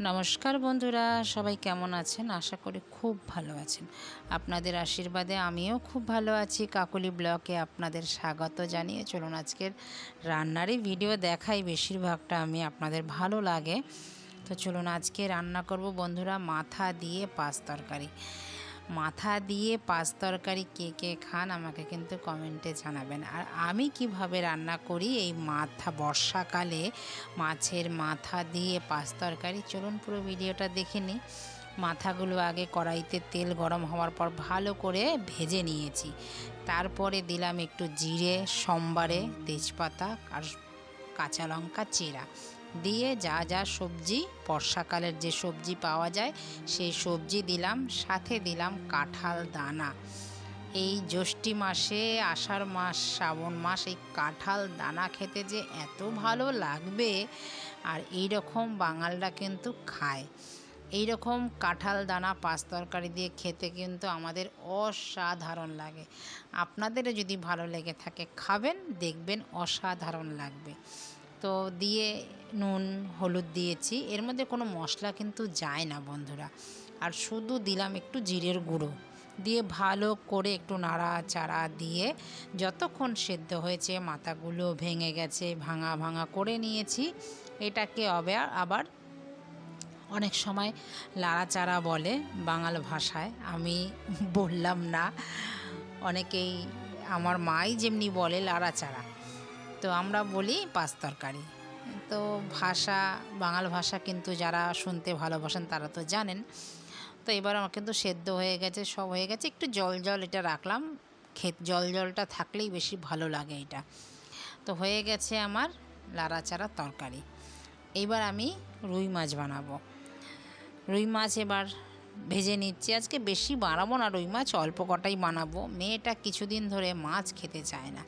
নমস্কার বন্ধুরা, সবাই কেমন আছেন? আশা করি খুব ভালো আছেন। আপনাদের আশীর্বাদে আমিও খুব ভালো আছি। কাকলি ব্লগে আপনাদের স্বাগত জানিয়ে চলুন আজকের রান্নারই ভিডিও দেখাই বেশিরভাগটা আমি আপনাদের ভালো লাগে। তো চলুন আজকে রান্না করব বন্ধুরা মাথা দিয়ে পাঁচ তরকারি। মাথা দিয়ে পাঁচ তরকারি কে কে খান আমাকে কিন্তু কমেন্টে জানাবেন। আর আমি কিভাবে রান্না করি এই বর্ষাকালে মাছের মাথা দিয়ে পাঁচ তরকারি, চলুন পুরো ভিডিওটা দেখে নিই। মাথাগুলো আগে কড়াইতে তেল গরম হওয়ার পর ভালো করে ভেজে নিয়েছি। তারপরে দিলাম একটু জিরে, সোমবারে, তেজপাতা আর কাঁচা লঙ্কা চেরা দিয়ে যা যা সবজি, বর্ষাকালের যে সবজি পাওয়া যায় সেই সবজি দিলাম, সাথে দিলাম কাঁঠাল দানা। এই জ্যৈষ্ঠী মাসে, আষাঢ় মাস, শ্রাবণ মাস এই কাঁঠাল দানা খেতে যে এত ভালো লাগবে। আর এই রকম বাঙালরা কিন্তু খায়। এই রকম কাঁঠাল দানা পাঁচ তরকারি দিয়ে খেতে কিন্তু আমাদের অসাধারণ লাগে। আপনাদেরও যদি ভালো লেগে থাকে খাবেন, দেখবেন অসাধারণ লাগবে। তো দিয়ে নুন হলুদ দিয়েছি, এর মধ্যে কোনো মশলা কিন্তু যায় না বন্ধুরা। আর শুধু দিলাম একটু জিরের গুঁড়ো দিয়ে ভালো করে একটু নাড়াচাড়া দিয়ে যতক্ষণ সেদ্ধ হয়েছে, মাথাগুলো ভেঙে গেছে, ভাঙা ভাঙা করে নিয়েছি। এটাকে আবার অনেক সময় লাড়াচাড়া বলে বাংলা ভাষায়, আমি বললাম না, অনেকেই আমার মাই যেমনি বলে লাড়াচাড়া, তো আমরা বলি পাঁচ তরকারি। তো বাঙাল ভাষা কিন্তু যারা শুনতে ভালোবাসেন তারা তো জানেন। তো এবার আমার কিন্তু সেদ্ধ হয়ে গেছে, সব হয়ে গেছে, একটু জল এটা রাখলাম, জলটা থাকলেই বেশি ভালো লাগে এটা। তো হয়ে গেছে আমার লাড়াচাড়া তরকারি। এইবার আমি রুই মাছ বানাবো। রুই মাছ এবার ভেজে নিচ্ছি। আজকে বেশি বানাবো না রুই মাছ, অল্প কটাই বানাবো। মেয়েটা কিছুদিন ধরে মাছ খেতে চায় না,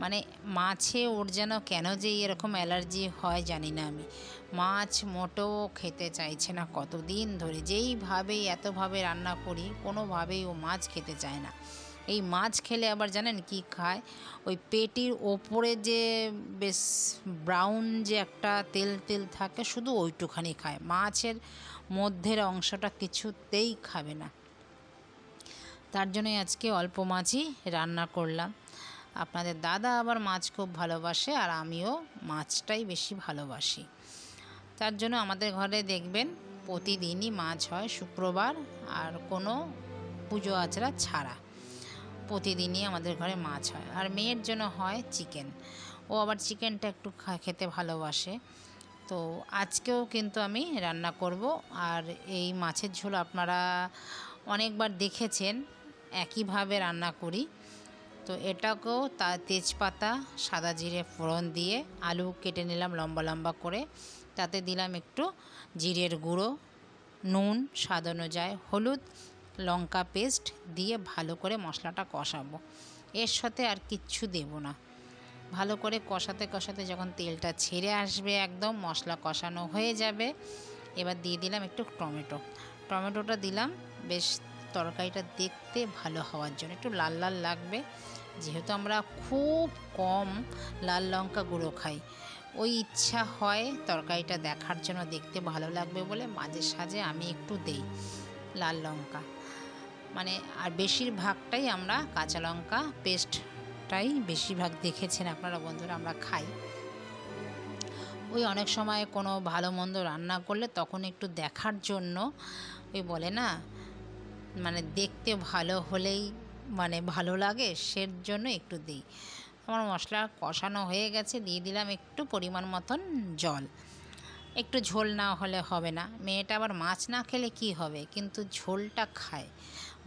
মানে মাছে ওর যেন কেন যে এরকম অ্যালার্জি হয় জানি না আমি। মাছ মোটেও খেতে চাইছে না কতদিন ধরে, এতভাবে রান্না করি কোনোভাবেই ও মাছ খেতে চায় না। এই মাছ খেলে আবার জানেন কি খায়? ওই পেটির ওপরে যে বেশ ব্রাউন যে একটা তেল তেল থাকে, শুধু ওইটুখানি খায়, মাছের মধ্যের অংশটা কিছুতেই খাবে না। তার জন্যই আজকে অল্প মাছই রান্না করলাম। আপনাদের দাদা আবার মাছ খুব ভালোবাসে, আর আমিও মাছটাই বেশি ভালোবাসি। তার জন্য আমাদের ঘরে দেখবেন প্রতিদিনই মাছ হয়, শুক্রবার আর কোনো পুজো আচরা ছাড়া প্রতিদিনই আমাদের ঘরে মাছ হয়। আর মেয়ের জন্য হয় চিকেন, ও আবার চিকেনটা একটু খেতে ভালোবাসে। তো আজকেও কিন্তু আমি রান্না করব। আর এই মাছের ঝোল আপনারা অনেকবার দেখেছেন, একইভাবে রান্না করি। তো এটাকেও তেজপাতা, সাদা জিরে ফোড়ন দিয়ে আলু কেটে নিলাম লম্বা লম্বা করে, তাতে দিলাম একটু জিরের গুঁড়ো, নুন স্বাদ অনুযায়ী, হলুদ, লঙ্কা পেস্ট দিয়ে ভালো করে মশলাটা কষাবো। এর সাথে আর কিচ্ছু দেব না। ভালো করে কষাতে কষাতে যখন তেলটা ছেড়ে আসবে, একদম মশলা কষানো হয়ে যাবে, এবার দিয়ে দিলাম একটু টমেটোটা দিলাম বেশ তরকারিটা দেখতে ভালো হওয়ার জন্য, একটু লাল লাল লাগবে। যেহেতু আমরা খুব কম লাল লঙ্কা গুঁড়ো খাই, ওই ইচ্ছা হয় তরকারিটা দেখার জন্য, দেখতে ভালো লাগবে বলে মাঝে সাঝে আমি একটু দেই লাল লঙ্কা। মানে আর বেশিরভাগটাই আমরা কাঁচা লঙ্কা পেস্টটাই বেশিরভাগ দেখেছেন আপনারা বন্ধুরা আমরা খাই। ওই অনেক সময় কোনো ভালো মন্দ রান্না করলে তখন একটু দেখার জন্য, ওই বলে না, মানে দেখতে ভালো হলেই মানে ভালো লাগে, সের জন্য একটু দিই। আমার মশলা কষানো হয়ে গেছে, দিয়ে দিলাম একটু পরিমাণ মতন জল। একটু ঝোল না হলে হবে না, মেয়েটা আবার মাছ না খেলে কি হবে, কিন্তু ঝোলটা খায়,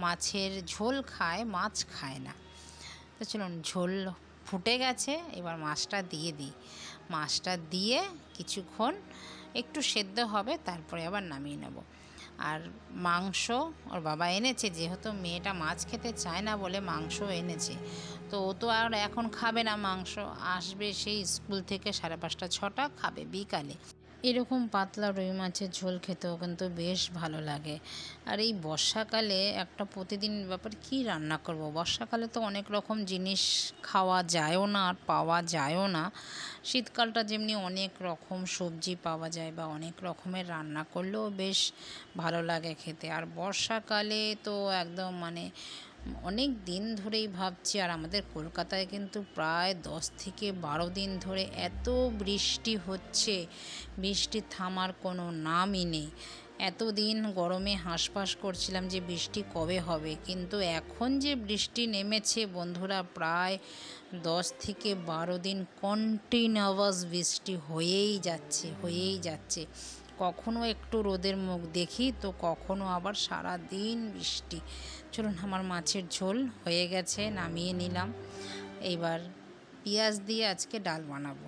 মাছের ঝোল খায়, মাছ খায় না। তো চলুন, ঝোল ফুটে গেছে, এবার মাছটা দিয়ে দিই। মাছটা দিয়ে কিছুক্ষণ একটু সেদ্ধ হবে, তারপরে আবার নামিয়ে নেব। আর মাংস ওর বাবা এনেছে, যেহেতু মেয়েটা মাছ খেতে চায় না বলে মাংস এনেছে। তো ও তো আর এখন খাবে না মাংস, আসবে সেই স্কুল থেকে 5:30 6টা খাবে বিকালে। এরকম পাতলা রুই মাছের ঝোল খেতেও কিন্তু বেশ ভালো লাগে। আর এই বর্ষাকালে একটা প্রতিদিন ব্যাপার কী রান্না করব, বর্ষাকালে তো অনেক রকম জিনিস খাওয়া যায়ও না আর পাওয়া যায়ও না। শীতকালটা যেমনি অনেক রকম সবজি পাওয়া যায় বা অনেক রকমের রান্না করলেও বেশ ভালো লাগে খেতে। আর বর্ষাকালে তো একদম মানে অনেক দিন ধরেই ভাবছি, আর আমাদের কলকাতায় কিন্তু প্রায় 10 থেকে 12 দিন ধরে এত বৃষ্টি হচ্ছে, বৃষ্টি থামার কোনো নামই নেই। এতদিন গরমে হাঁসফাঁস করছিলাম যে বৃষ্টি কবে হবে, কিন্তু এখন যে বৃষ্টি নেমেছে বন্ধুরা, প্রায় 10 থেকে 12 দিন কন্টিনিউয়াস বৃষ্টি হয়েই যাচ্ছে। কখনো একটু রোদের মুখ দেখি তো কখনো আবার সারা দিন বৃষ্টি। চলুন, আমার মাছের ঝোল হয়ে গেছে, নামিয়ে নিলাম। এইবার পেঁয়াজ দিয়ে আজকে ডাল বানাবো,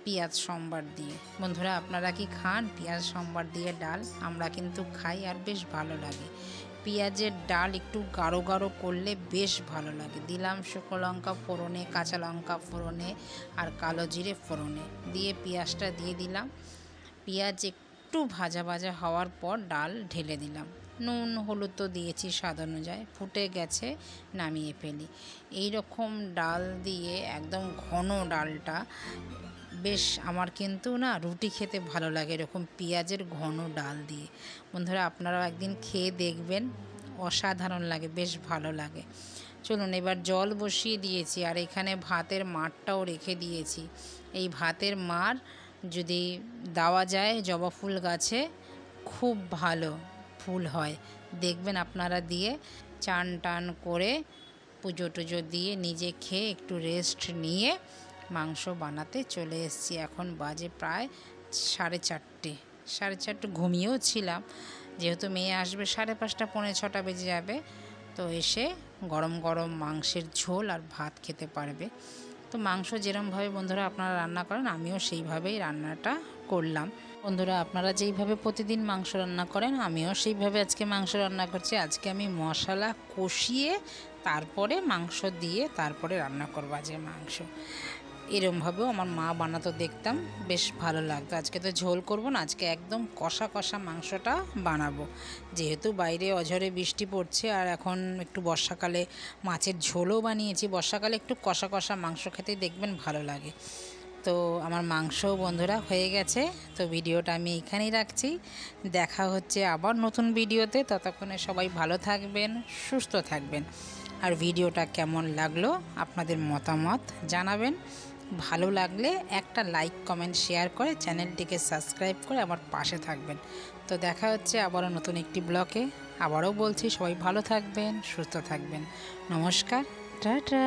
পেঁয়াজ সম্বার দিয়ে। বন্ধুরা, আপনারা কি খান পেঁয়াজ সম্বার দিয়ে ডাল? আমরা কিন্তু খাই আর বেশ ভালো লাগে। পেঁয়াজের ডাল একটু গাঢ় গাঢ় করলে বেশ ভালো লাগে। দিলাম শুকনো লঙ্কা ফোড়নে, কাঁচা লঙ্কা ফোড়নে আর কালো জিরে ফোড়নে, দিয়ে পেঁয়াজটা দিয়ে দিলাম। পেঁয়াজ একটু ভাজা ভাজা হওয়ার পর ডাল ঢেলে দিলাম। নুন হলুদ তো দিয়েছি স্বাদ অনুযায়ী, ফুটে গেছে, নামিয়ে ফেলি। এই রকম ডাল দিয়ে একদম ঘন ডালটা বেশ, আমার কিন্তু না রুটি খেতে ভালো লাগে এরকম পেঁয়াজের ঘন ডাল দিয়ে। বন্ধুরা, আপনারাও একদিন খেয়ে দেখবেন, অসাধারণ লাগে, বেশ ভালো লাগে। চলুন, এবার জল বসিয়ে দিয়েছি আর এখানে ভাতের মাড়টাও রেখে দিয়েছি। এই ভাতের মাড় যদি দেওয়া যায় জবা ফুল গাছে, খুব ভালো ফুল হয়, দেখবেন আপনারা দিয়ে চান টান করে পুজো টুজো দিয়ে নিজে খেয়ে একটু রেস্ট নিয়ে মাংস বানাতে চলে এসেছি। এখন বাজে প্রায় 4:30। ঘুমিয়েও ছিলাম, যেহেতু মেয়ে আসবে 5:30 পৌনে 6টা বেজে যাবে, তো এসে গরম গরম মাংসের ঝোল আর ভাত খেতে পারবে। তো মাংস যেরমভাবে বন্ধুরা আপনারা রান্না করেন, আমিও সেইভাবেই রান্নাটা করলাম। বন্ধুরা, আপনারা যেইভাবে প্রতিদিন মাংস রান্না করেন, আমিও সেইভাবে আজকে মাংস রান্না করছি। আজকে আমি মশলা কষিয়ে তারপরে মাংস দিয়ে তারপরে রান্না করবো আজকে মাংস। এরমভাবেও আমার মা বানাতো, দেখতাম, বেশ ভালো লাগতো। আজকে তো ঝোল করব না, আজকে একদম কষা কষা মাংসটা বানাবো। যেহেতু বাইরে অঝরে বৃষ্টি পড়ছে আর এখন একটু বর্ষাকালে মাছের ঝোলও বানিয়েছি। বর্ষাকালে একটু কষা কষা মাংস খেতে দেখবেন ভালো লাগে। তো আমার মাংসও বন্ধুরা হয়ে গেছে। তো ভিডিওটা আমি এখানেই রাখছি, দেখা হচ্ছে আবার নতুন ভিডিওতে। ততক্ষণে সবাই ভালো থাকবেন, সুস্থ থাকবেন। আর ভিডিওটা কেমন লাগলো আপনাদের মতামত জানাবেন। ভালো লাগলে একটা লাইক কমেন্ট শেয়ার করে চ্যানেলটিকে সাবস্ক্রাইব করে আমার পাশে থাকবেন। তো দেখা হচ্ছে আবারও নতুন একটি ব্লগে। আবারও বলছি, সবাই ভালো থাকবেন, সুস্থ থাকবেন। নমস্কার, টাটা।